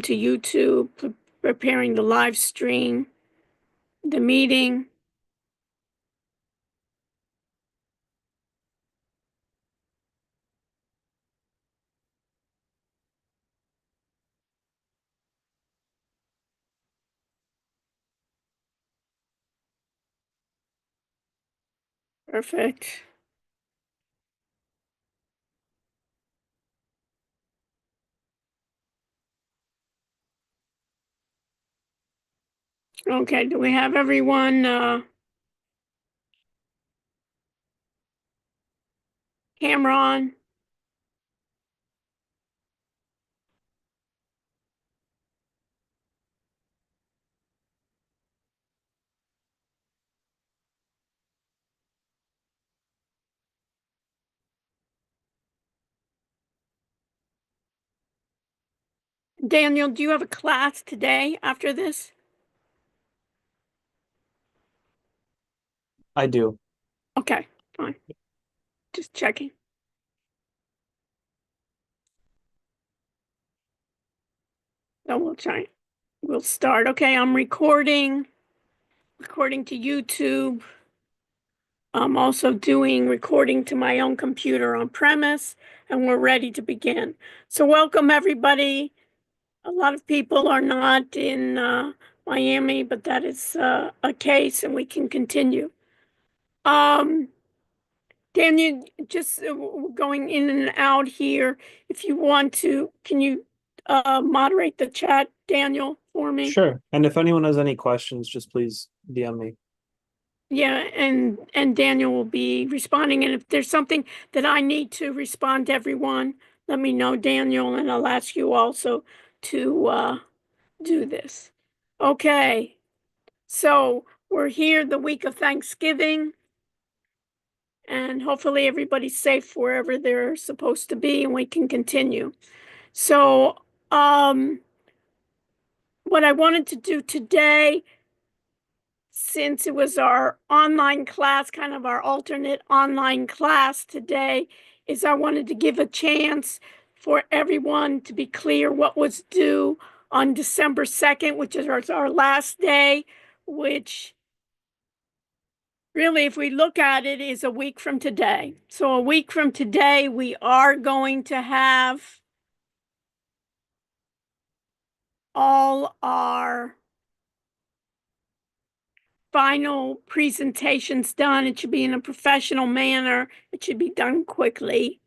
to YouTube, preparing the live stream, the meeting. Perfect. Okay, do we have everyone camera on? Daniel, do you have a class today after this? I do. Okay, fine. Just checking. So we'll start. Okay, I'm recording to YouTube. I'm also doing recording to my own computer on premise, and we're ready to begin. So welcome everybody. A lot of people are not in Miami, but that is a case, and we can continue. Daniel, just going in and out here. If you want to, can you moderate the chat, Daniel, for me? Sure. And if anyone has any questions, just please DM me. Yeah, and Daniel will be responding. And if there's something that I need to respond to everyone, let me know, Daniel, and I'll ask you also to do this. Okay. So we're here the week of Thanksgiving, and hopefully everybody's safe wherever they're supposed to be, and we can continue. So, what I wanted to do today, since it was our online class, kind of our alternate online class today, is I wanted to give a chance for everyone to be clear what was due on December 2nd, which is our last day, which really, if we look at it, is a week from today. So a week from today, we are going to have all our final presentations done. It should be in a professional manner. It should be done quickly.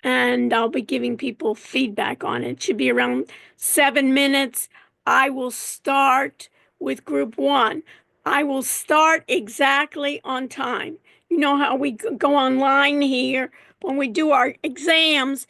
And I'll be giving people feedback on it. It should be around 7 minutes. I will start with group one. I will start exactly on time. You know how we go online here when we do our exams,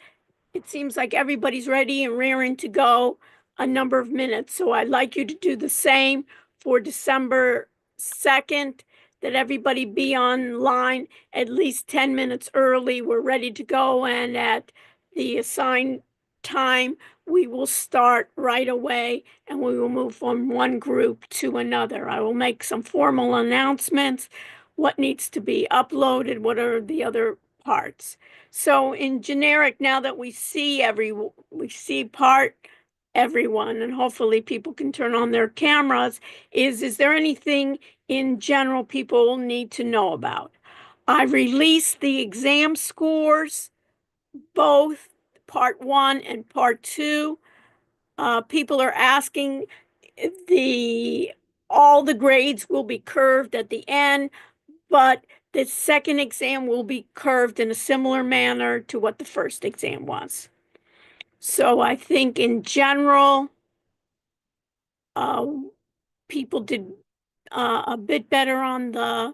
it seems like everybody's ready and raring to go a number of minutes. So I'd like you to do the same for December 2nd, that everybody be online at least 10 minutes early. We're ready to go. And at the assigned time, we will start right away and we will move from one group to another. I will make some formal announcements, what needs to be uploaded, what are the other parts. So in generic, now that we see everyone, and hopefully people can turn on their cameras, is there anything in general people need to know about? I released the exam scores, both part one and part two. People are asking all the grades will be curved at the end, but the second exam will be curved in a similar manner to what the first exam was. So I think in general, uh, people did a bit better on the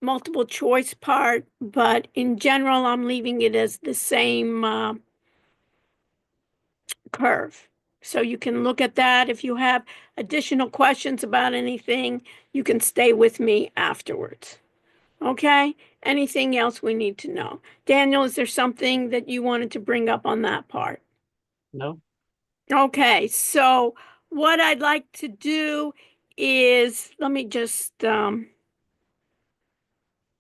multiple choice part, but in general, I'm leaving it as the same curve. So you can look at that. If you have additional questions about anything, you can stay with me afterwards. Okay? Anything else we need to know? Daniel, is there something that you wanted to bring up on that part? No? Okay, so what I'd like to do is, let me just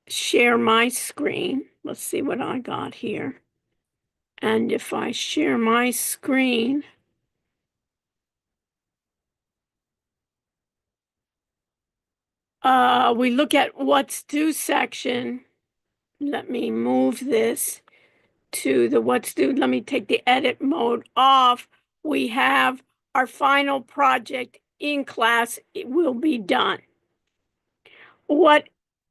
share my screen. Let's see what I got here. And if I share my screen, we look at what's due section. Let me move this to the what's due. Let me take the edit mode off. We have our final project in class. It will be done. What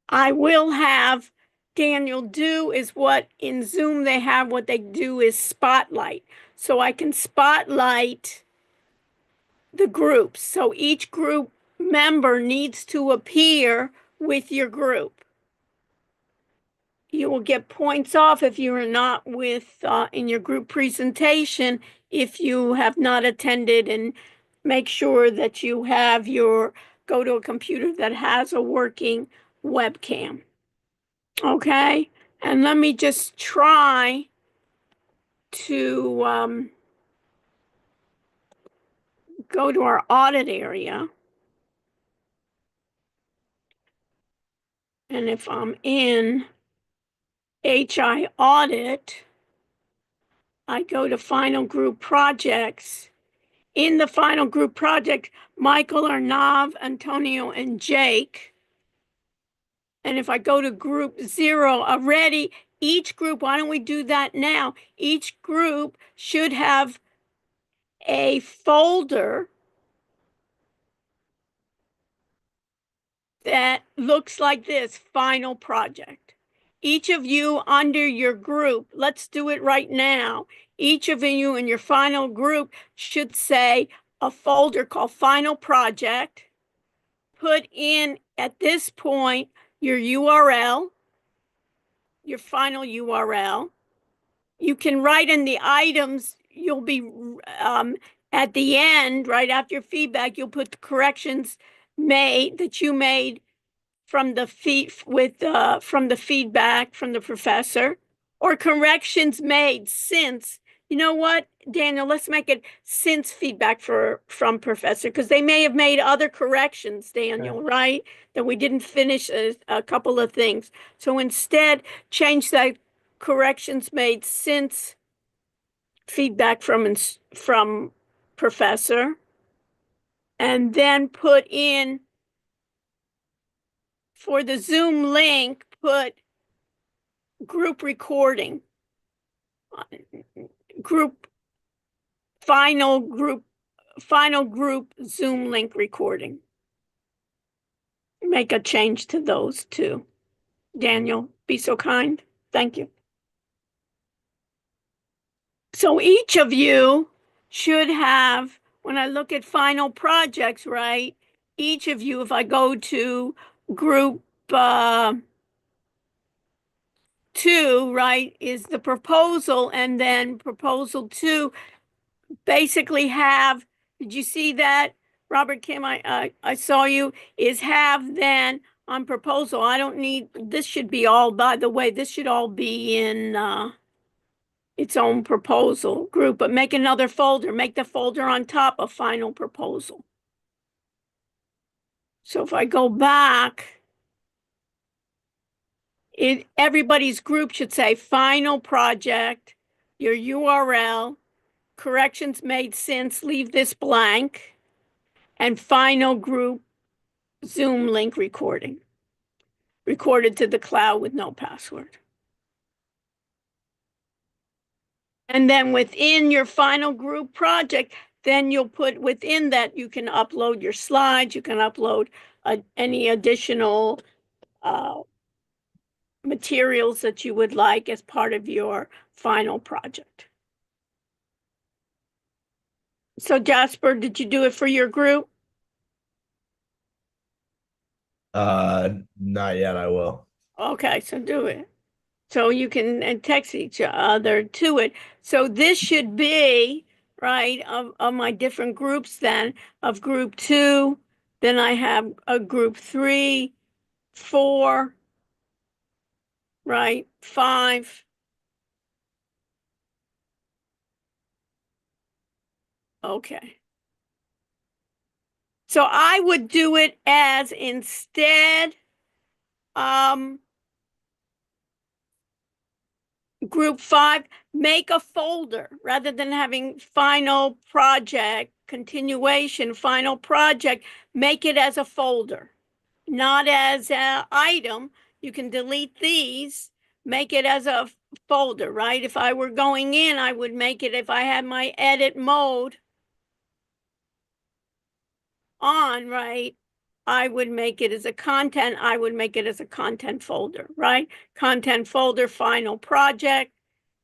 I will have Daniel do is what in Zoom they have, what they do is spotlight. So I can spotlight the groups. So each group member needs to appear with your group. You will get points off if you are not with in your group presentation if you have not attended, and make sure that you have your go to a computer that has a working webcam. Okay, and let me just try to go to our audit area. And if I'm in HI audit, I go to final group projects. In the final group project, Michael, Arnav, Antonio, and Jake. And if I go to group 0 already, each group, why don't we do that now? Each group should have a folder that looks like this, final project. Each of you under your group, let's do it right now. Each of you in your final group should say a folder called final project. Put in at this point your URL, your final URL. You can write in the items, you'll be at the end, right after your feedback, you'll put the corrections made that you made from the from the feedback from the professor, or corrections made since. You know what, Daniel, let's make it since feedback from professor, because they may have made other corrections, Daniel, Okay. right? That we didn't finish a couple of things. So instead, change that corrections made since feedback from professor, and then put in for the Zoom link, put group recording, group final group Zoom link recording. Make a change to those two. Daniel, be so kind. Thank you. So each of you should have, when I look at final projects, right? Each of you, if I go to group 2, right, is the proposal, and then proposal 2 basically have, did you see that, Robert Kim? I saw you, is have then on proposal. I don't need, this should be all, by the way, this should all be in its own proposal group, but make another folder, make the folder on top of final proposal. So if I go back, everybody's group should say final project, your URL, corrections made since, leave this blank, and final group Zoom link recording, recorded to the cloud with no password. And then within your final group project, then you'll put within that, you can upload your slides, you can upload any additional materials that you would like as part of your final project. So Jasper, did you do it for your group? Not yet. I will. Okay, so do it. So you can text each other to it. So this should be, right, of my different groups then, of group 2, then I have a group 3, 4, right, 5. Okay. So I would do it as instead, group 5, make a folder rather than having final project, continuation, final project, make it as a folder. not as a item. You can delete these, make it as a folder, right? If I were going in, I would make it, if I had my edit mode on, right? I would make it as a content, I would make it as a content folder, right? Content folder, final project.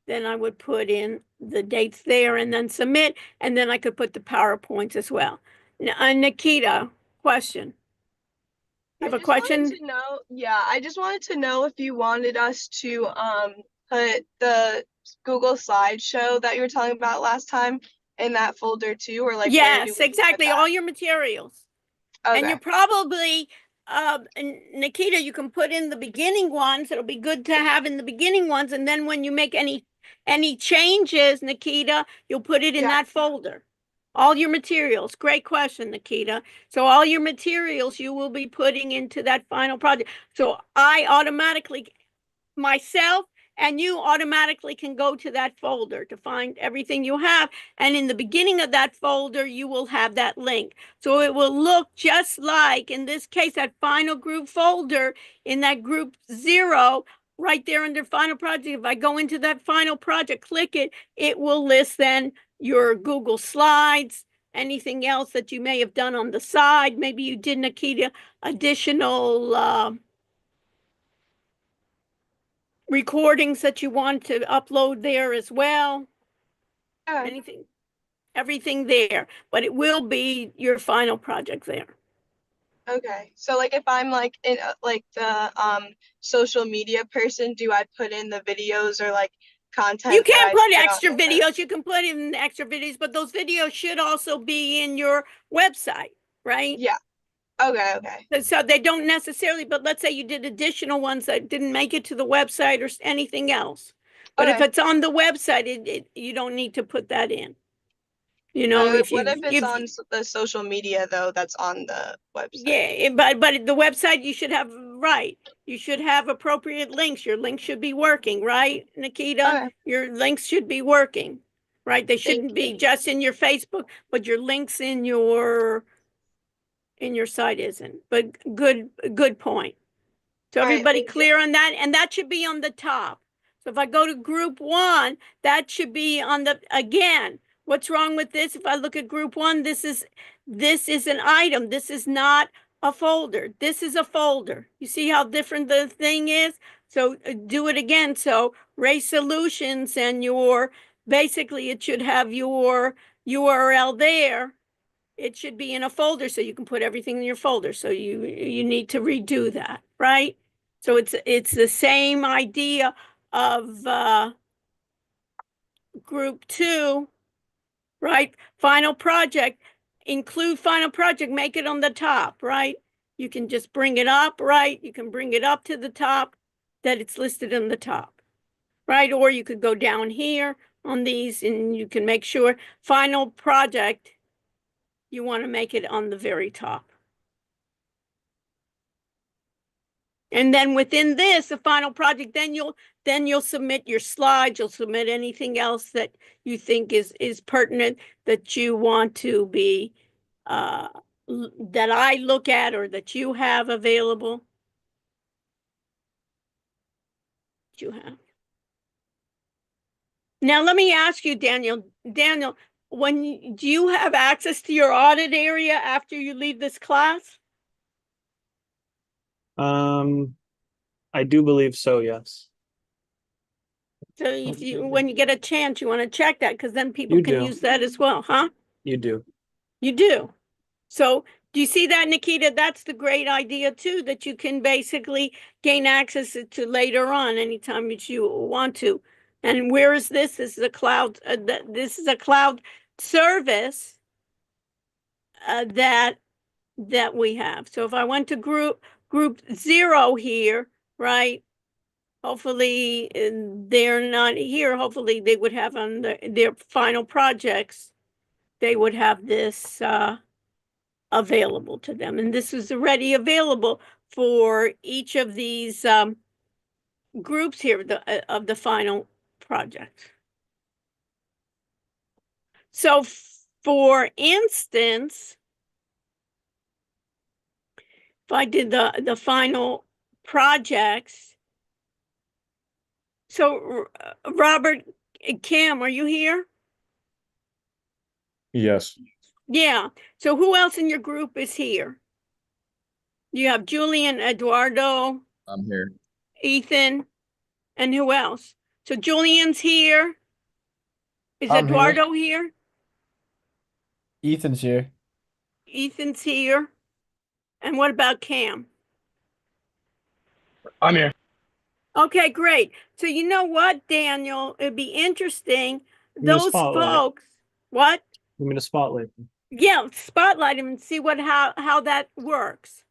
Then I would put in the dates there and then submit, and then I could put the PowerPoints as well. Nikita, question. You I have a just wanted question? to know, yeah, I just wanted to know if you wanted us to put the Google slideshow that you were telling about last time in that folder too, or like where do Yes, we put exactly. that? All your materials. And Okay. you're probably, Nikita, you can put in the beginning ones. It'll be good to have in the beginning ones. And then when you make any changes, Nikita, you'll put it in Yeah. that folder. All your materials. Great question, Nikita. So all your materials you will be putting into that final project. So I automatically, myself and you automatically can go to that folder to find everything you have. And in the beginning of that folder, you will have that link. So it will look just like, in this case, that final group folder in that group 0, right there under final project. If I go into that final project, click it, it will list then your Google Slides, anything else that you may have done on the side. Maybe you did, Nikita, additional recordings that you want to upload there as well. Okay. Anything, everything there, but it will be your final project there. Okay. So like if I'm like in like the social media person, do I put in the videos or like You content that can I put put on extra there? videos, you can put in extra videos, but those videos should also be in your website, right? Yeah. Okay, okay. So they don't necessarily, but let's say you did additional ones that didn't make it to the website or anything else. But if Okay. it's on the website, you don't need to put that in. You know, if What you if it's give, on the social media though that's on the website? yeah, but the website you should have, right. You should have appropriate links. Your links should be working, right, Nikita? Okay. Your links should be working, right? They Thank shouldn't you. be just in your Facebook, but your links in your site isn't. But good point. So All right, everybody thank you. clear on that? And that should be on the top. So if I go to group 1, that should be on the, again, what's wrong with this? If I look at group 1, this is an item. This is not a folder. This is a folder. You see how different the thing is? So do it again. So Ray Solutions and your, basically it should have your URL there. It should be in a folder so you can put everything in your folder. So you need to redo that, right? So it's the same idea of group 2, right? Final project, include final project, make it on the top, right? You can just bring it up, right? You can bring it up to the top, that it's listed in the top, right? Or you could go down here on these and you can make sure final project, you want to make it on the very top. And then within this, the final project, then you'll submit your slides, you'll submit anything else that you think is pertinent that you want to be that I look at or that you have available. You have. Now let me ask you, Daniel. Daniel, do you have access to your audit area after you leave this class? Um, I do believe so, yes. So if you, when you get a chance, you want to check that because then people You can do. use that as well, huh? You do. You do. So do you see that, Nikita? That's the great idea too, that you can basically gain access to later on anytime that you want to. And where is this? This is a cloud. This is a cloud service that we have. So if I went to group 0 here, right? Hopefully they're not here. Hopefully they would have on their final projects. They would have this available to them. And this is already available for each of these groups here of the final project. So for instance, if I did the final projects. So Robert, Kim, are you here? Yes. Yeah. So who else in your group is here? You have Julian, Eduardo, I'm here. Ethan, and who else? So Julian's here. Is I'm here. Eduardo here? Ethan's here. Ethan's here. And what about Cam? I'm here. Okay, great. So you know what, Daniel? It'd be interesting. me to Those spotlight. folks, what? You want me to spotlight them? Yeah, spotlight them and see how that works.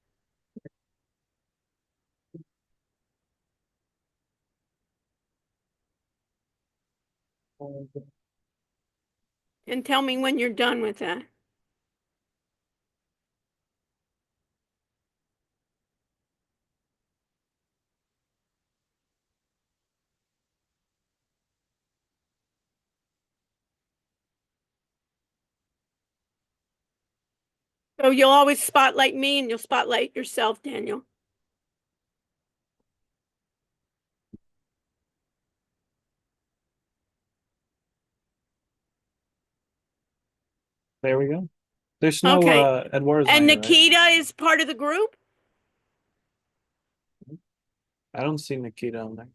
And tell me when you're done with that. So you'll always spotlight me and you'll spotlight yourself, Daniel. There we go. There's no Okay. Eduardo's And not here, right? Nikita is part of the group? I don't see Nikita on there.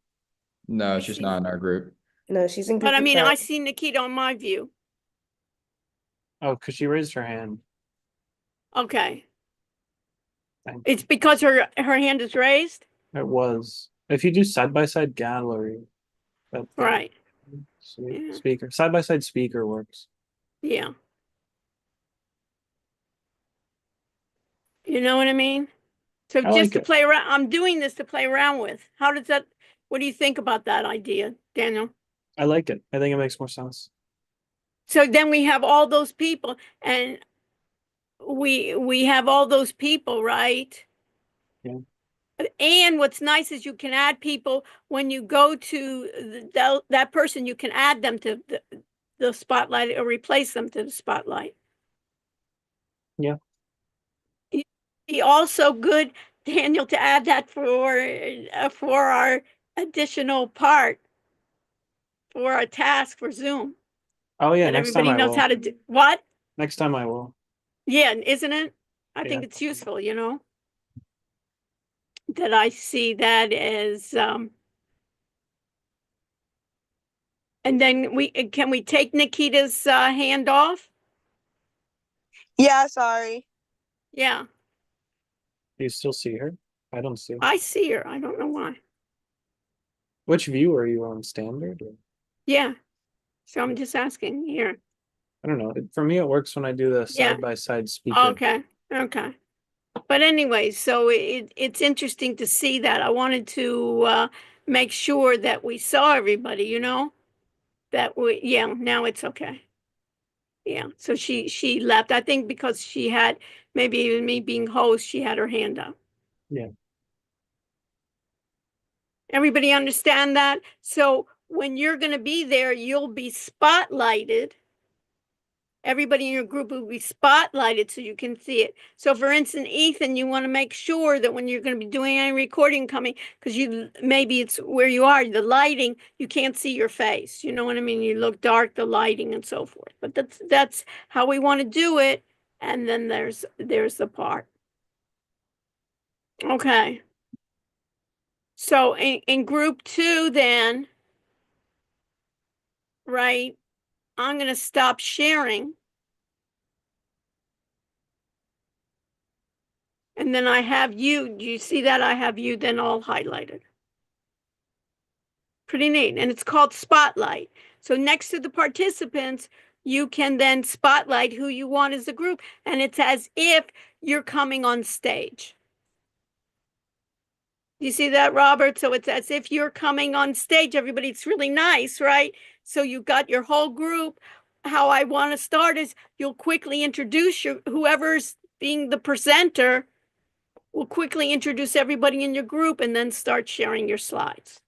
No, I she's see. not in our group. No, she's in But I Google mean, Chat. I see Nikita on my view. Oh, because she raised her hand. Okay. Thank It's because her hand is raised? It was. If you do side-by-side gallery, that Right. thing, Yeah. speaker, side-by-side speaker works. Yeah. You know what I mean? So I just like to it. play around, I'm doing this to play around with. What do you think about that idea, Daniel? I like it. I think it makes more sense. So then we have all those people and we have all those people, right? Yeah. And what's nice is you can add people when you go to that person, you can add them to the spotlight or replace them to the spotlight. Yeah. Be also good, Daniel, to add that for our additional part for our task for Zoom. Oh yeah, That next time everybody I knows will. how to do. What? Next time I will. Yeah, isn't it? I think Yeah. it's useful, you know, that I see that as, and then can we take Nikita's hand off? Yeah, sorry. Yeah, Do you still see her? I don't see her. I see her. I don't know why. Which view are you on? Standard? Or? Yeah. So I'm just asking here. I don't know. For me, it works when I do the Yeah. side-by-side speaker. Okay. Okay. But anyway, so it's interesting to see that. I wanted to make sure that we saw everybody, you know, yeah, now it's okay. Yeah. So she left. I think because she had, maybe even me being host, she had her hand up. Yeah. Everybody understand that? So when you're going to be there, you'll be spotlighted. Everybody in your group will be spotlighted so you can see it. So for instance, Ethan, you want to make sure that when you're going to be doing any recording coming, because maybe it's where you are, the lighting, you can't see your face. You know what I mean? You look dark, the lighting and so forth. But that's how we want to do it. And then there's the part. Okay. So in group 2 then, right, I'm going to stop sharing. And then I have you. Do you see that? I have you then all highlighted. Pretty neat. And it's called Spotlight. So next to the participants, you can then spotlight who you want as a group. And it's as if you're coming on stage. You see that, Robert? So it's as if you're coming on stage. Everybody, it's really nice, right? So you've got your whole group. How I want to start is you'll quickly introduce whoever's being the presenter. We'll quickly introduce everybody in your group and then start sharing your slides.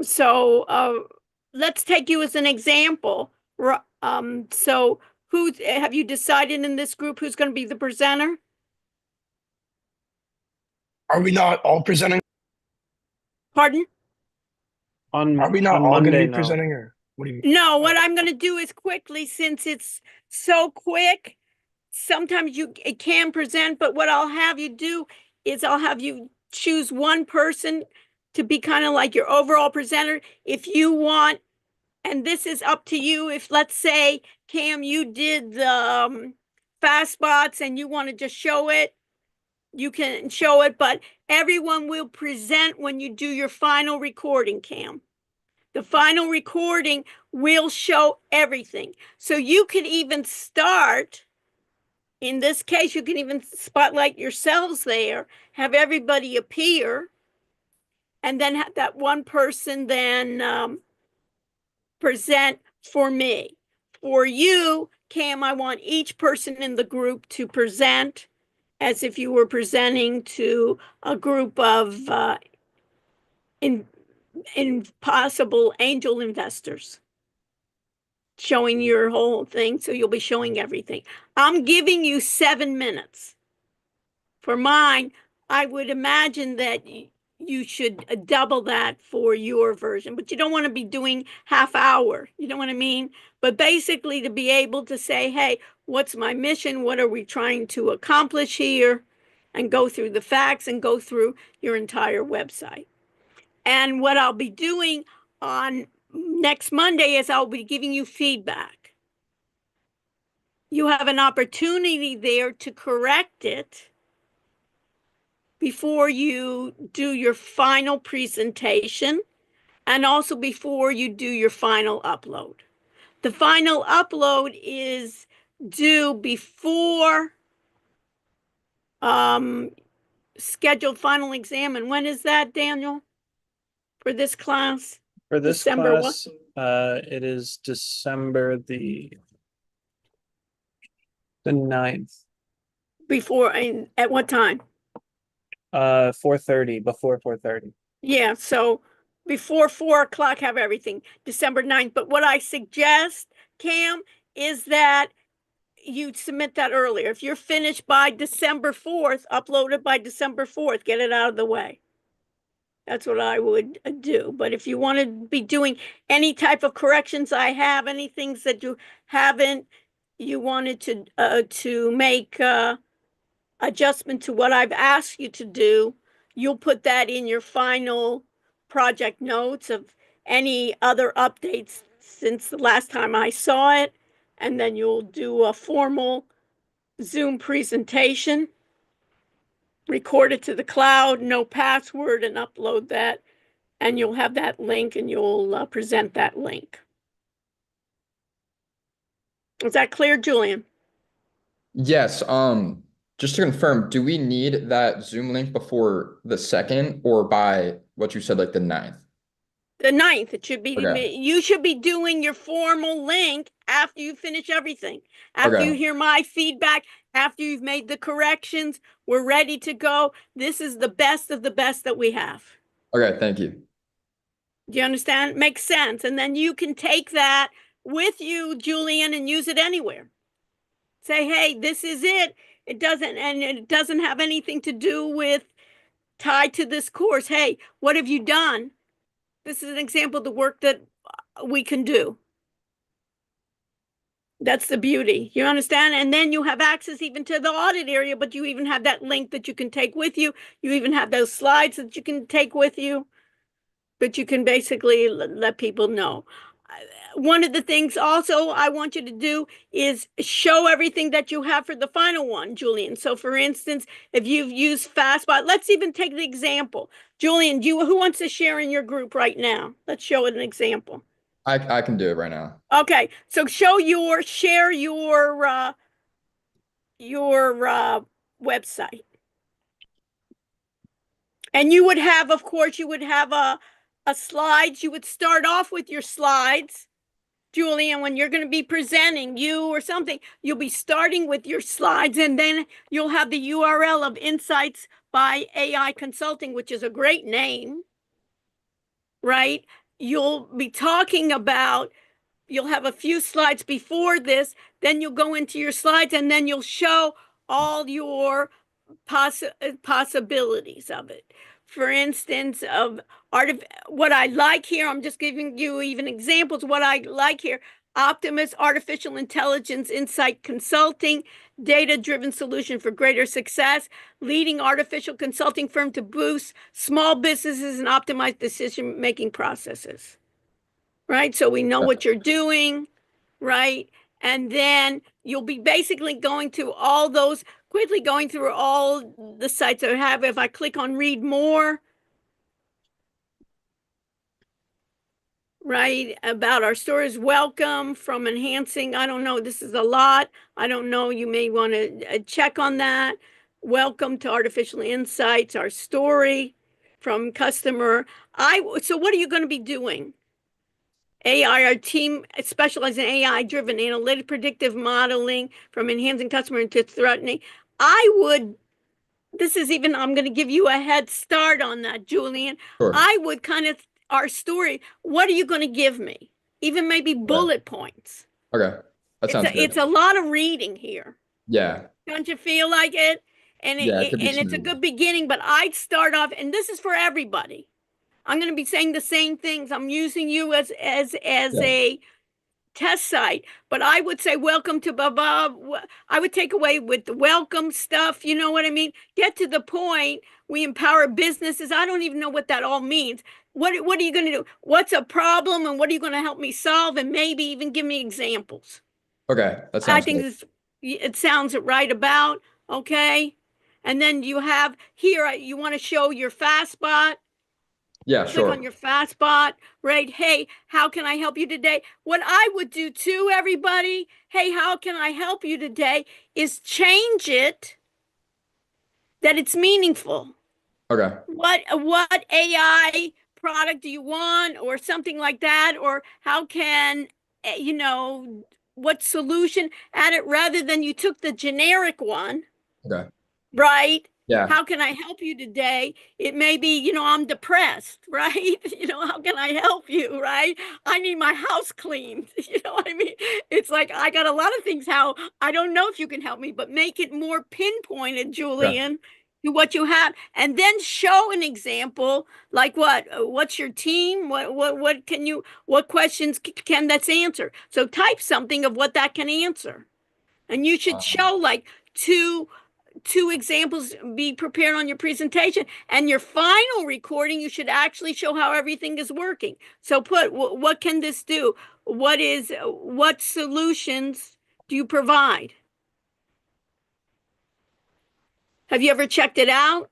So let's take you as an example. So have you decided in this group who's going to be the presenter? Are we not all presenting? Pardon? Are we not on all going to Monday, be no. presenting, or what do you? No, what I'm going to do is quickly, since it's so quick, sometimes it can present, but what I'll have you do is I'll have you choose one person to be kind of like your overall presenter. If you want, and this is up to you, if let's say, Cam, you did the fast spots and you want to just show it, you can show it, but everyone will present when you do your final recording, Cam. The final recording will show everything. So you could even start, in this case, you can even spotlight yourselves there, have everybody appear, and then have that one person then present for me. For you, Cam, I want each person in the group to present as if you were presenting to a group of possible angel investors, showing your whole thing. So you'll be showing everything. I'm giving you 7 minutes. For mine, I would imagine that you should double that for your version, but you don't want to be doing half hour. You know what I mean? But basically to be able to say, hey, what's my mission? What are we trying to accomplish here? And go through the facts and go through your entire website. And what I'll be doing on next Monday is I'll be giving you feedback. You have an opportunity there to correct it before you do your final presentation and also before you do your final upload. The final upload is due before scheduled final exam. And when is that, Daniel, for this class? For this December class, it is December the 9th. Before, at what time? 4:30, before 4:30. Yeah, so before 4 o'clock, have everything, December 9th. But what I suggest, Cam, is that you submit that earlier. If you're finished by December 4th, upload it by December 4th, get it out of the way. That's what I would do. But if you want to be doing any type of corrections I have, any things that you haven't, you wanted to make adjustment to what I've asked you to do, you'll put that in your final project notes of any other updates since the last time I saw it. And then you'll do a formal Zoom presentation, record it to the cloud, no password, and upload that. And you'll have that link and you'll present that link. Is that clear, Julian? Yes. Just to confirm, do we need that Zoom link before the 2nd or by what you said, like the 9th? The 9th, it should be, Okay. you should be doing your formal link after you finish everything. After you Okay. hear my feedback, after you've made the corrections, we're ready to go. This is the best of the best that we have. Okay, thank you. Do you understand? Makes sense. And then you can take that with you, Julian, and use it anywhere. Say, hey, this is it. It doesn't have anything to do with tied to this course. Hey, what have you done? This is an example of the work that we can do. That's the beauty. You understand? And then you have access even to the audit area, but you even have that link that you can take with you. You even have those slides that you can take with you, but you can basically let people know. One of the things also I want you to do is show everything that you have for the final one, Julian. So for instance, if you've used Fastbot, let's even take the example. Julian, who wants to share in your group right now? Let's show it an example. I can do it right now. Okay, so share your website. And you would have, of course, you would have a slides. You would start off with your slides, Julian, when you're going to be presenting you or something, you'll be starting with your slides, and then you'll have the URL of Insights by AI Consulting, which is a great name, right? You'll be talking about, you'll have a few slides before this, then you'll go into your slides, and then you'll show all your possibilities of it. For instance, of what I like here, I'm just giving you even examples. What I like here: Optimus Artificial Intelligence Insight Consulting, data-driven solution for greater success, leading artificial consulting firm to boost small businesses and optimize decision-making processes. Right? So we know what you're doing, right? And then you'll be basically going through all those, quickly going through all the sites that I have. If I click on read more, right, about our stores, welcome from enhancing, I don't know, this is a lot. I don't know, you may want to check on that. Welcome to Artificial Insights, our story from customer. So what are you going to be doing? AI, our team specializes in AI-driven analytic predictive modeling from enhancing customer to threatening. I'm going to give you a head start on that, Julian. Sure. I would kind of, our story, what are you going to give me? Even maybe bullet points. Okay. That sounds good. It's a lot of reading here. Yeah. Don't you feel like it? And it's a good beginning, but I'd start off, and this is for everybody. I'm going to be saying the same things. I'm using you as a test site, but I would say welcome to blah, blah. I would take away with the welcome stuff. You know what I mean? Get to the point. We empower businesses. I don't even know what that all means. What are you going to do? What's a problem and what are you going to help me solve? And maybe even give me examples. Okay. That sounds good. I think it sounds right about, okay? And then you have here, you want to show your fast spot. Yeah, Click sure. on your fast spot, right? Hey, how can I help you today? What I would do too, everybody, hey, how can I help you today, is change it that it's meaningful. Okay. What AI product do you want, or something like that? Or how can, what solution add it, rather than you took the generic one, Okay. right? Yeah. How can I help you today? It may be, I'm depressed, right? How can I help you, right? I need my house cleaned. You know what I mean? It's like, I got a lot of things how I don't know if you can help me, but make it more pinpointed, Julian, to what you have. And then show an example, like what's your team? What questions can that answer? So type something of what that can answer. And you should show like two examples, be prepared on your presentation, and your final recording, you should actually show how everything is working. So put, what can this do? What solutions do you provide? Have you ever checked it out?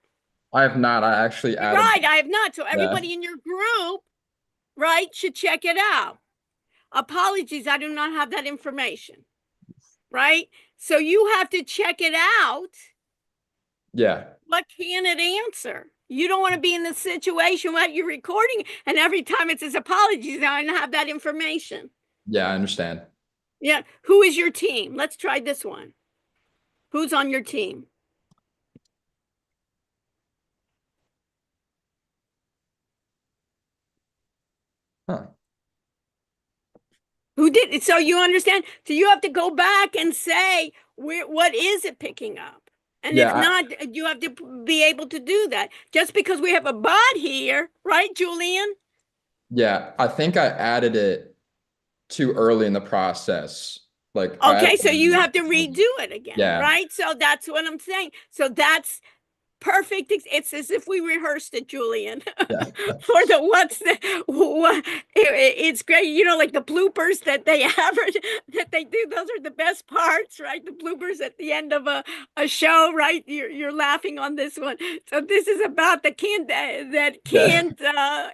I have not. I actually added. Right, I have not. So everybody in your group, right, should check it out. Apologies, I do not have that information. Right? So you have to check it out. Yeah. What can it answer? You don't want to be in the situation where you're recording and every time it says apologies, I don't have that information. Yeah, I understand. Yeah. Who is your team? Let's try this one. Who's on your team? Huh. Who did? So you understand? So you have to go back and say, what is it picking up? And if not, you have to be able to do that. Just because we have a bot here, right, Julian? Yeah, I think I added it too early in the process. Like, okay, so you have to redo it again, right? So that's what I'm saying. So that's perfect. It's as if we rehearsed it, Julian. For it's great, like the bloopers that they average, that they do, those are the best parts, right? The bloopers at the end of a show, right? You're laughing on this one. So this is about the can't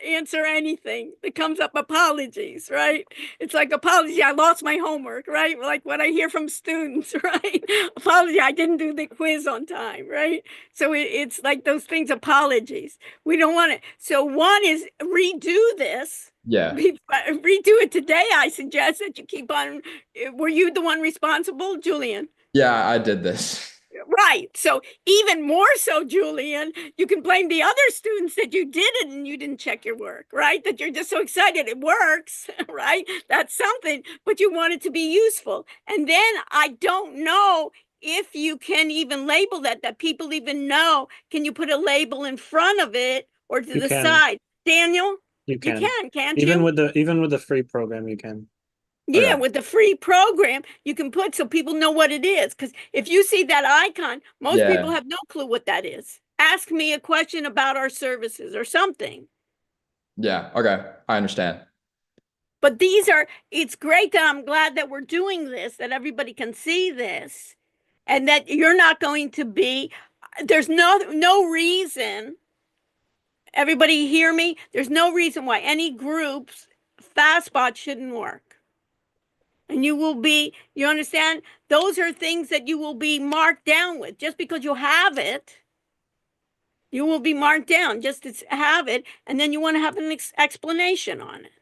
answer anything, that comes up apologies, right? It's like, apology, I lost my homework, right? Like what I hear from students, right? Apology, I didn't do the quiz on time, right? So it's like those things, apologies. We don't want it. So one is redo this. Yeah. Redo it today. I suggest that you keep on. Were you the one responsible, Julian? Yeah, I did this. Right. So even more so, Julian, you can blame the other students that you did it and you didn't check your work, right? That you're just so excited it works, right? That's something, but you want it to be useful. And then I don't know if you can even label that people even know, can you put a label in front of it or to You the can. side? Daniel, You you can. can't Even you? with the free program, you can. Yeah, Okay. with the free program, you can put so people know what it is. Because if you see that icon, most people Yeah. have no clue what that is. Ask me a question about our services or something. Yeah. Okay. I understand. But it's great that I'm glad that we're doing this, that everybody can see this, and that you're not going to be, there's no reason, everybody hear me? There's no reason why any groups fastbot shouldn't work. And you understand? Those are things that you will be marked down with. Just because you have it, you will be marked down just to have it, and then you want to have an explanation on it.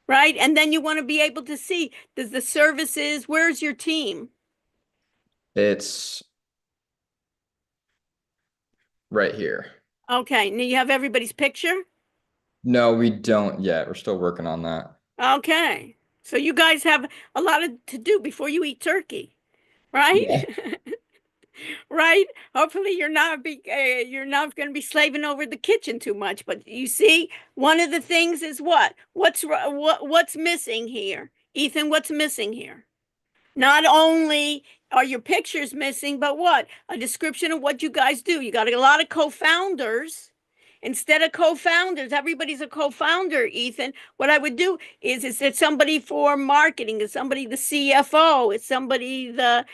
Right? And then you want to be able to see, does the services, where's your team? It's right here. Okay, now you have everybody's picture? No, we don't yet. We're still working on that. Okay. So you guys have a lot to do before you eat turkey, right? Yeah. Right? Hopefully you're not going to be slaving over the kitchen too much, but you see, one of the things is what's missing here? Ethan, what's missing here? Not only are your pictures missing, but what? A description of what you guys do. You got a lot of co-founders. Instead of co-founders, everybody's a co-founder, Ethan. What I would do is it's somebody for marketing, is somebody the CFO, is somebody the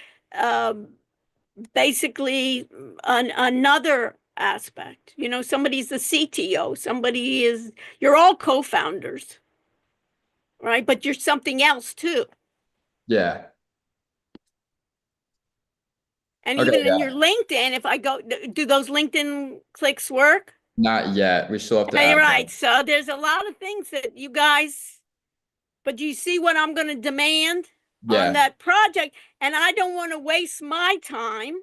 basically another aspect. You know, somebody's the CTO, you're all co-founders, right? But you're something else too. Yeah. And Okay. even in Yeah. your LinkedIn, if I go, do those LinkedIn clicks work? Not yet. We still have to Hey, add right. that. So there's a lot of things that you guys, but do you see what I'm going to demand on Yeah. that project? And I don't want to waste my time,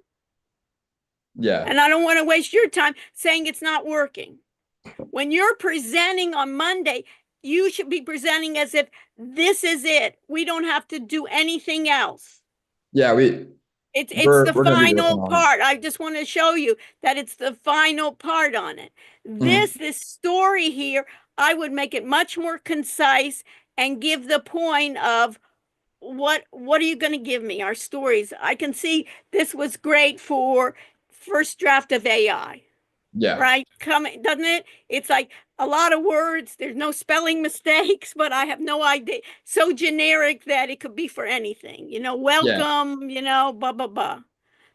Yeah. and I don't want to waste your time saying it's not working. When you're presenting on Monday, you should be presenting as if this is it. We don't have to do anything else. Yeah. It's We're the gonna be working final on it. part. I just want to show you that it's the final part on it. Mhm. This story here, I would make it much more concise and give the point of what are you going to give me? Our stories. I can see this was great for first draft of AI. Yeah. Right? Coming, doesn't it? It's like a lot of words. There's no spelling mistakes, but I have no idea. So generic that it could be for anything. You know, welcome, you know, blah, blah, blah.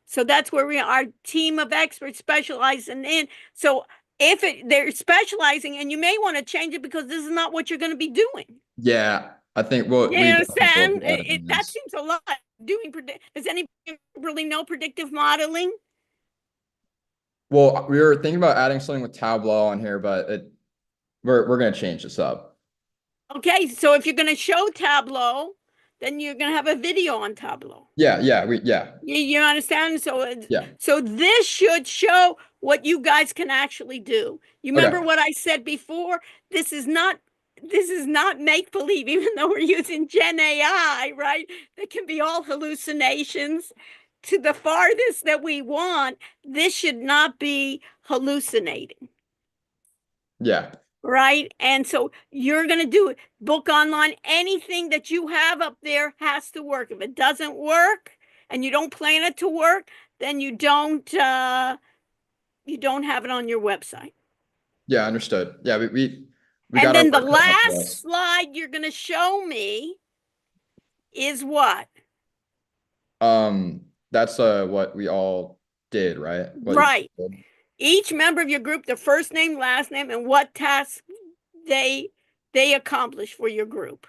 So that's where our team of experts specializing in. So if they're specializing, and you may want to change it because this is not what you're going to be doing. Yeah. I think You we definitely will understand? be editing That this. seems a lot. Does anybody really know predictive modeling? Well, we were thinking about adding something with Tableau on here, but we're gonna change this up. Okay, so if you're going to show Tableau, then you're going to have a video on Tableau. Yeah. You understand? Yeah. So this should show what you guys can actually do. You remember Okay. what I said before? This is not make believe, even though we're using Gen AI, right? That can be all hallucinations to the farthest that we want. This should not be hallucinating. Yeah. Right? And so you're going to do it. Book online. Anything that you have up there has to work. If it doesn't work and you don't plan it to work, then you don't have it on your website. Yeah. Understood. Yeah. We And got our then the work cut out for us. last slide you're going to show me is what? That's what we all did, right? What you Right. did. Each member of your group, their first name, last name, and what tasks they accomplish for your group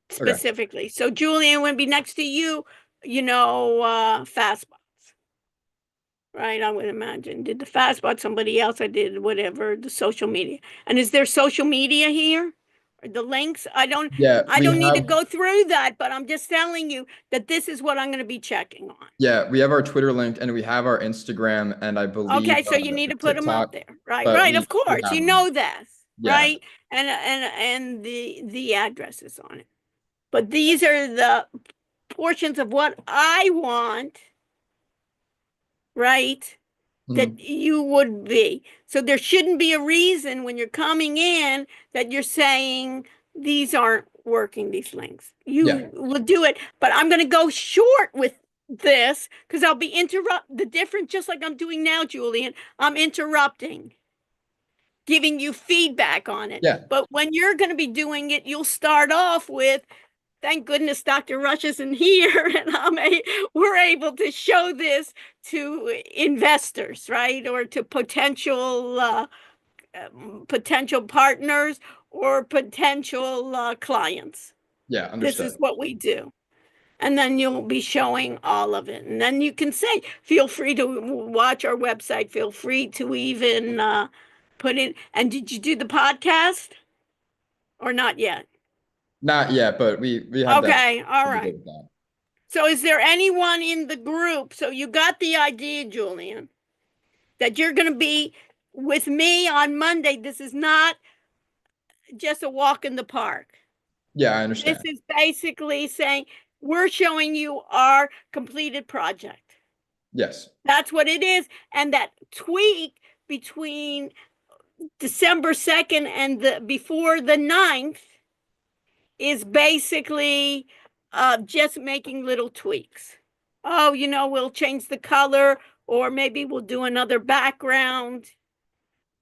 specifically. So Julian would be next to you, you know, fastbots. Right, I would imagine. Did the fastbot somebody else? I did whatever, the social media. And is there social media here? Or the links? I don't Yeah. We need to have go through that, but I'm just telling you that this is what I'm going to be checking on. Yeah, we have our Twitter linked and we have our Instagram and I believe Okay, so you need to put them TikTok, up there. Right, but right, of we course. have You them. know that, Yeah. right? And the addresses on it. But these are the portions of what I want right? That you would be. So there shouldn't be a reason when you're coming in that you're saying these aren't working, these links. You will do it, but I'm going to go short with this because I'll be the different, just like I'm doing now, Julian. I'm interrupting, giving you feedback on it. Yeah. But when you're going to be doing it, you'll start off with, thank goodness Dr. Rush isn't here, and we're able to show this to investors, right? Or to potential partners or potential clients. Yeah, understood. This is what we do. And then you'll be showing all of it. And then you can say, feel free to watch our website. Feel free to even put in. And did you do the podcast or not yet? Not yet, but we have that. Okay, all right. So is there anyone in the group? So you got the idea, Julian, that you're going to be with me on Monday. This is not just a walk in the park. Yeah, I understand. This is basically saying we're showing you our completed project. Yes. That's what it is. And that tweak between December 2nd and before the 9th is basically just making little tweaks. Oh, we'll change the color, or maybe we'll do another background,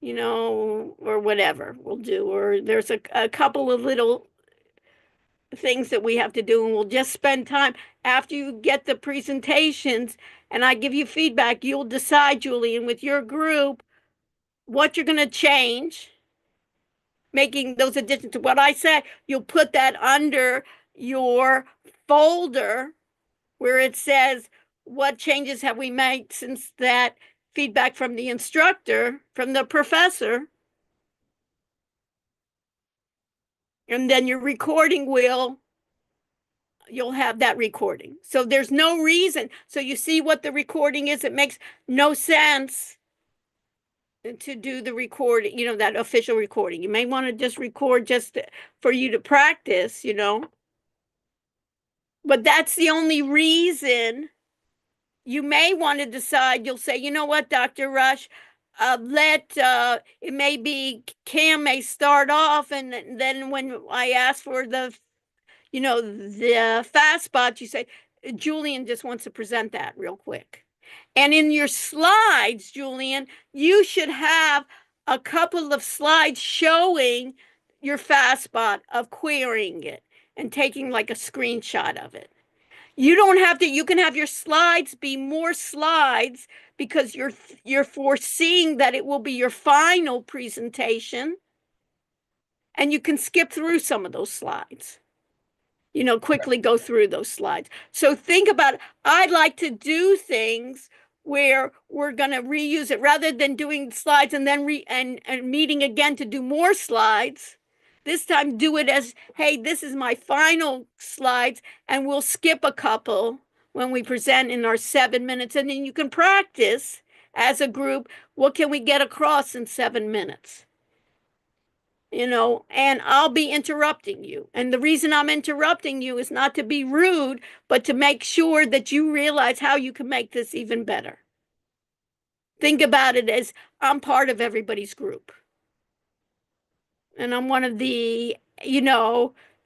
or whatever we'll do. Or there's a couple of little things that we have to do, and we'll just spend time after you get the presentations and I give you feedback. You'll decide, Julian, with your group, what you're going to change, making those additions to what I said. You'll put that under your folder where it says, what changes have we made since that feedback from the instructor, from the professor? And then your recording you'll have that recording. So there's no reason. So you see what the recording is. It makes no sense to do the recording, that official recording. You may want to just record just for you to practice, but that's the only reason. You may want to decide, you'll say, you know what, Dr. Rush, it may be Cam may start off, and then when I ask for the fast spots, you say, Julian just wants to present that real quick. And in your slides, Julian, you should have a couple of slides showing your fast spot of querying it and taking like a screenshot of it. You don't have to, you can have your slides be more slides because you're foreseeing that it will be your final presentation, and you can skip through some of those slides. Quickly go through those slides. So think about it. I'd like to do things where we're going to reuse it rather than doing slides and then and meeting again to do more slides. This time do it as, hey, this is my final slides, and we'll skip a couple when we present in our 7 minutes. And then you can practice as a group, what can we get across in 7 minutes? And I'll be interrupting you. And the reason I'm interrupting you is not to be rude, but to make sure that you realize how you can make this even better. Think about it as I'm part of everybody's group. And I'm one of the,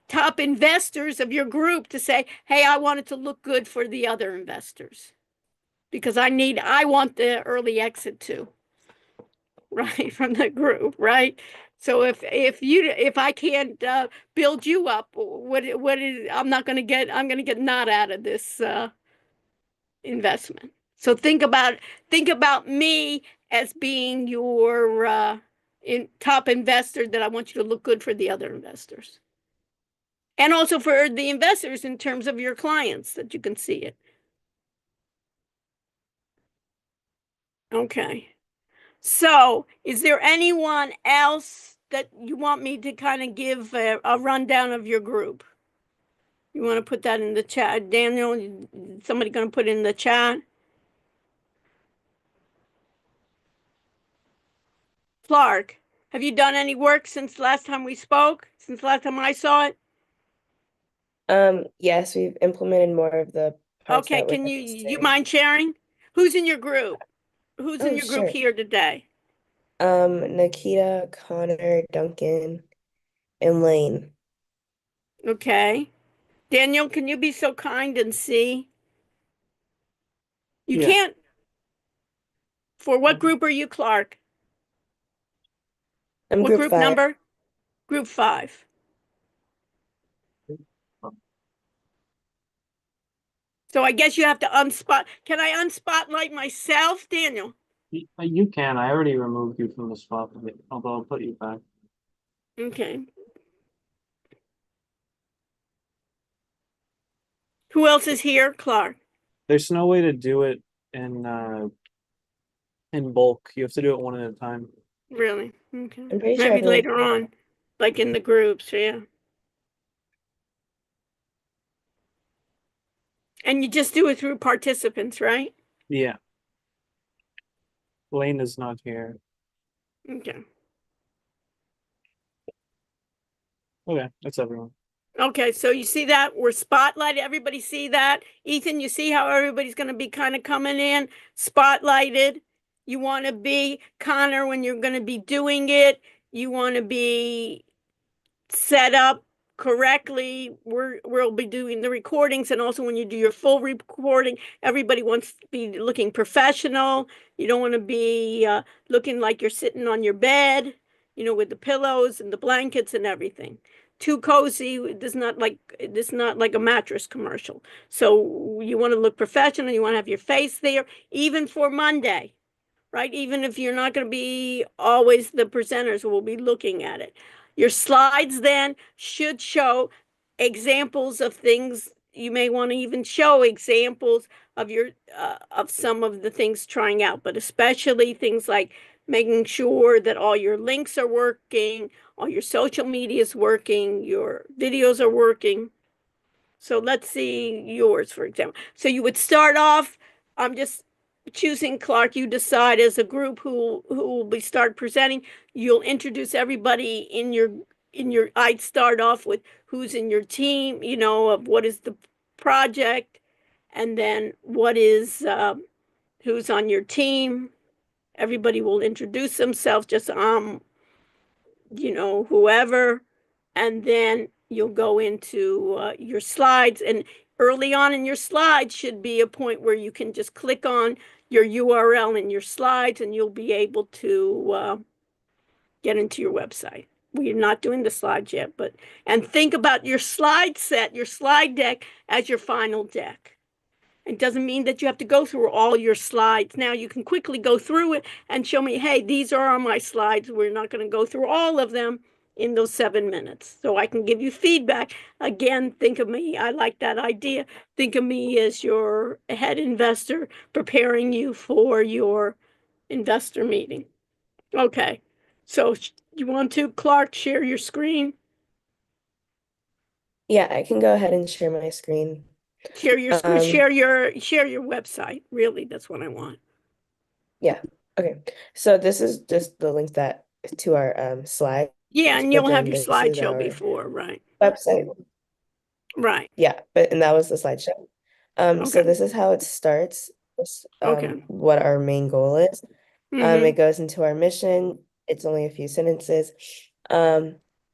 top investors of your group to say, hey, I want it to look good for the other investors because I want the early exit too, right, from the group, right? So if I can't build you up, I'm going to get not out of this investment. So think about me as being your top investor that I want you to look good for the other investors. And also for the investors in terms of your clients, that you can see it. Okay. So is there anyone else that you want me to kind of give a rundown of your group? You want to put that in the chat? Daniel, somebody going to put it in the chat? Clark, have you done any work since last time we spoke? Since last time I saw it? Yes, we've implemented more of the parts. Okay, can you mind sharing? Who's in your group? Who's in Oh, your group sure. here today? Nikita, Connor, Duncan, and Lane. Okay. Daniel, can you be so kind and see? You Yeah. can't. For what group are you, Clark? I'm What group group 5. number? Group 5. So I guess you have to unspot. Can I unspotlight myself, Daniel? You can. I already removed you from the spotlight, although I'll put you back. Okay. Who else is here? Clark. There's no way to do it in bulk. You have to do it one at a time. Really? Okay. I'm pretty sure Maybe everyone. later on, like in the groups, yeah. And you just do it through participants, right? Yeah. Lane is not here. Okay. Okay, that's everyone. Okay, so you see that? We're spotlighted. Everybody see that? Ethan, you see how everybody's going to be kind of coming in, spotlighted? You want to be Connor when you're going to be doing it. You want to be set up correctly. We'll be doing the recordings, and also when you do your full recording, everybody wants to be looking professional. You don't want to be looking like you're sitting on your bed, with the pillows and the blankets and everything. Too cozy. This is not like a mattress commercial. So you want to look professional. You want to have your face there, even for Monday, right? Even if you're not going to be always the presenters who will be looking at it. Your slides then should show examples of things. You may want to even show examples of of some of the things trying out, but especially things like making sure that all your links are working, all your social media is working, your videos are working. So let's see yours, for example. So you would start off, I'm just choosing Clark, you decide as a group who will be start presenting. You'll introduce everybody in your I'd start off with who's in your team, of what is the project, and then what is who's on your team. Everybody will introduce themselves, just whoever, and then you'll go into your slides. And early on in your slides should be a point where you can just click on your URL in your slides, and you'll be able to get into your website. We're not doing the slides yet, and think about your slide set, your slide deck as your final deck. It doesn't mean that you have to go through all your slides. Now you can quickly go through it and show me, hey, these are my slides. We're not going to go through all of them in those 7 minutes. So I can give you feedback. Again, think of me. I like that idea. Think of me as your head investor preparing you for your investor meeting. Okay. So you want to, Clark, share your screen? Yeah, I can go ahead and share my screen. Share your screen, share your website. Really, that's what I want. Yeah. Okay. So this is just the link to our slides. Yeah, and but you'll then have your this is slideshow our before, right? website. Right. Yeah, and that was the slideshow. So Okay. this is how it starts. Okay. What our main goal is. Mhm. It goes into our mission. It's only a few sentences.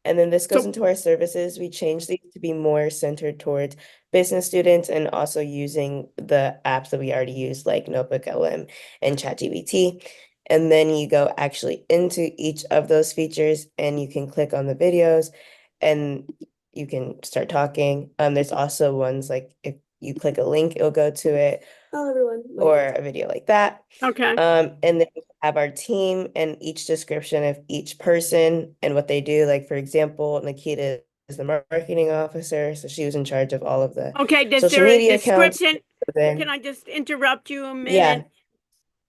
And then this goes So- into our services. We change these to be more centered towards business students and also using the apps that we already use, like Notebook LM and ChatGPT. And then you go actually into each of those features and you can click on the videos and you can start talking. There's also ones like if you click a link, it'll go to it. Hello, everyone. Or a video like that. Okay. And then we have our team and each description of each person and what they do. Like, for example, Nikita is the marketing officer, so she was in charge of all of the Okay, is social there a media accounts. description? Then, Can I just interrupt you a minute? yeah,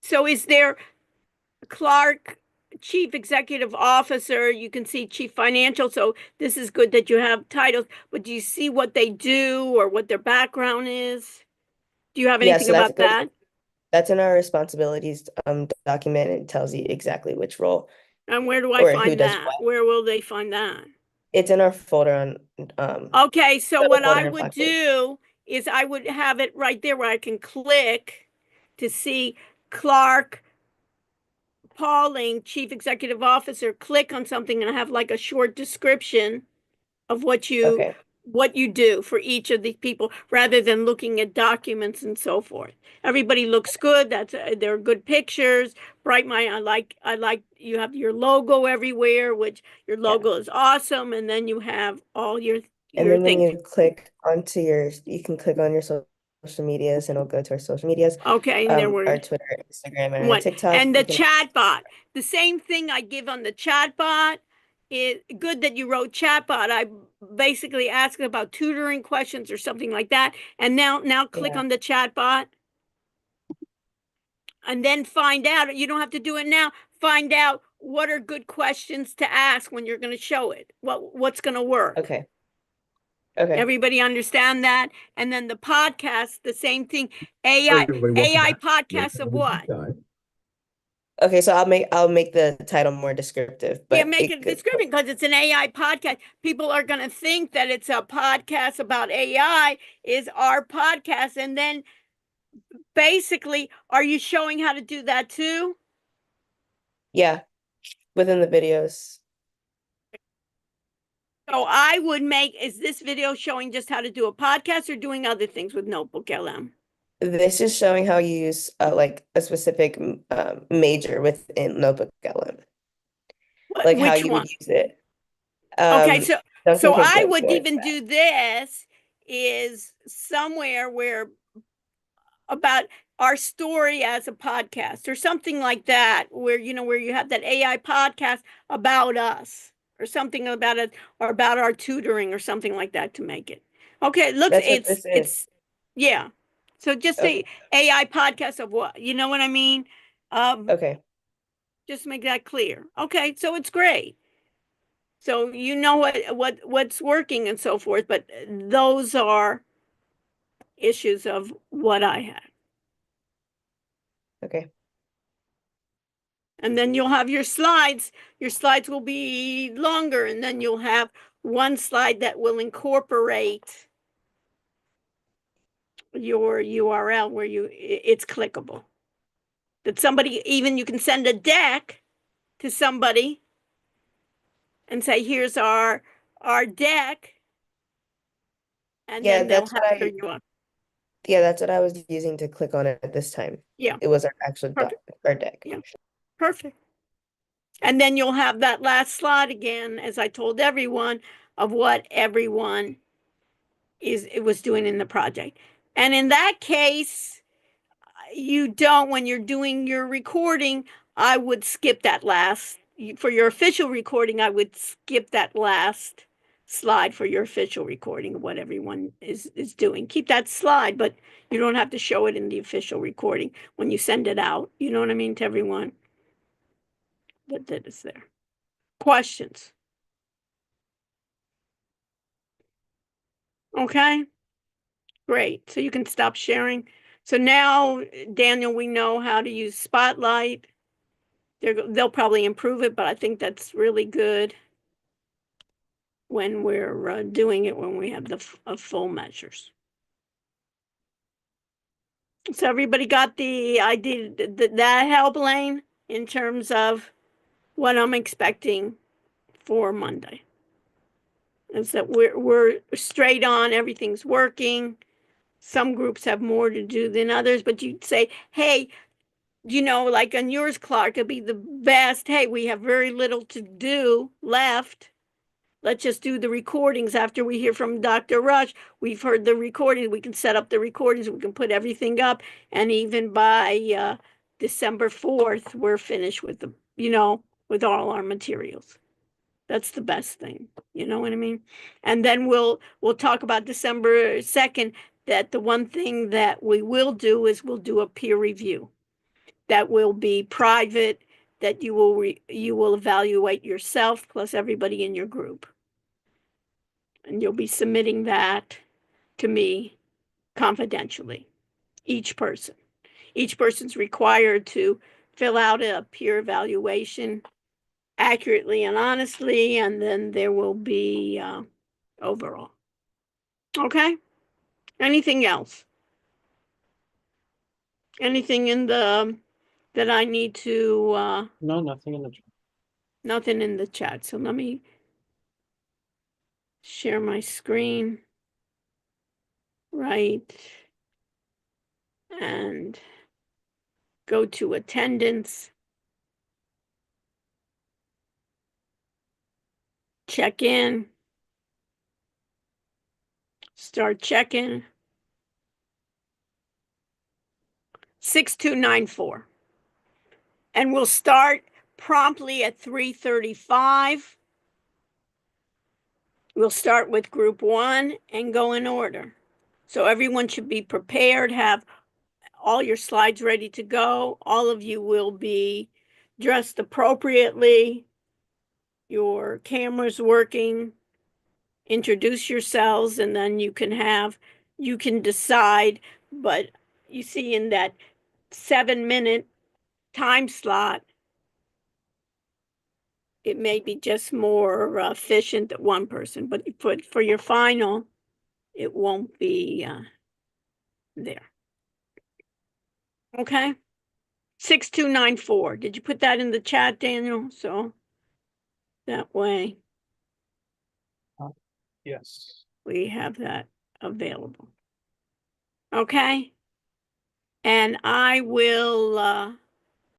So is there Clark, Chief Executive Officer? You can see Chief Financial, so this is good that you have titles, but do you see what they do or what their background is? Do you have yeah, anything so about that? that's in our responsibilities document. It tells you exactly which role And where do I or who find does that? what. Where will they find that? It's in our folder on Okay, so the what folder I in would Blackboard. do is I would have it right there where I can click to see Clark Pauling, Chief Executive Officer, click on something and have like a short description of what Okay. you do for each of these people, rather than looking at documents and so forth. Everybody looks good. They're good pictures. Bright Mind, I like you have your logo everywhere, which your logo is awesome, and then you have all your And then when things. you click onto you can click on your social medias and it'll go to our social medias. Okay, and there were Our Twitter, Instagram, and our TikTok. and the You can- chat bot. The same thing I give on the chat bot. It's good that you wrote chat bot. I basically asked about tutoring questions or something like that. And now click Yeah. on the chat bot. And then find out, you don't have to do it now, find out what are good questions to ask when you're going to show it. What's going to work. Okay. Okay. Everybody understand that? And then the podcast, the same thing. AI podcasts of what? Okay, so I'll make the title more descriptive, but Yeah, make it descriptive because it's an AI podcast. People are going to think that it's a podcast about AI is our podcast. And then basically, are you showing how to do that too? Yeah, within the videos. So I would is this video showing just how to do a podcast or doing other things with Notebook LM? This is showing how you use like a specific major within Notebook LM, like how Which you one? would use it. Okay, so I Duncan would Cook even that. do this is somewhere where about our story as a podcast or something like that, where where you have that AI podcast about us or something about it or about our tutoring or something like that to make it. Okay, it looks That's what this is. it's yeah. So just Okay. a AI podcast of what? You know what I mean? Okay. Just make that clear. Okay, so it's great. So you know what's working and so forth, but those are issues of what I had. Okay. And then you'll have your slides. Your slides will be longer, and then you'll have one slide that will incorporate your URL where it's clickable. That somebody, even you can send a deck to somebody and say, here's our deck. And Yeah, then they'll that's what have their URL. Yeah, that's what I was using to click on it at this time. Yeah. It was our actual Perfect. our deck. Yeah. Perfect. And then you'll have that last slide again, as I told everyone, of what everyone was doing in the project. And in that case, you don't, when you're doing your recording, I would skip that last, for your official recording, I would skip that last slide for your official recording of what everyone is doing. Keep that slide, but you don't have to show it in the official recording when you send it out. You know what I mean, to everyone that is there. Questions? Okay, great. So you can stop sharing. So now, Daniel, we know how to use Spotlight. They'll probably improve it, but I think that's really good when we're doing it when we have the full measures. So everybody got the idea that help, Lane, in terms of what I'm expecting for Monday. Is that we're straight on, everything's working. Some groups have more to do than others, but you'd say, hey, like on yours, Clark, it'd be the best. Hey, we have very little to do left. Let's just do the recordings after we hear from Dr. Rush. We've heard the recordings. We can set up the recordings. We can put everything up. And even by December 4th, we're finished with with all our materials. That's the best thing. You know what I mean? And then we'll talk about December 2nd, that the one thing that we will do is we'll do a peer review that will be private, that you will evaluate yourself plus everybody in your group. And you'll be submitting that to me confidentially, each person. Each person's required to fill out a peer evaluation accurately and honestly, and then there will be overall. Okay? Anything else? Anything in the, that I need to, No, nothing in the chat. nothing in the chat. So let me share my screen. Right. And go to attendance. Check in. Start checking. 6294. And we'll start promptly at 3:35. We'll start with group 1 and go in order. So everyone should be prepared, have all your slides ready to go. All of you will be dressed appropriately. Your camera's working. Introduce yourselves, and then you can decide, but you see in that 7-minute time slot, it may be just more efficient that one person, but for your final, it won't be there. Okay. 6294. Did you put that in the chat, Daniel? So that way Yes. we have that available. Okay. And I will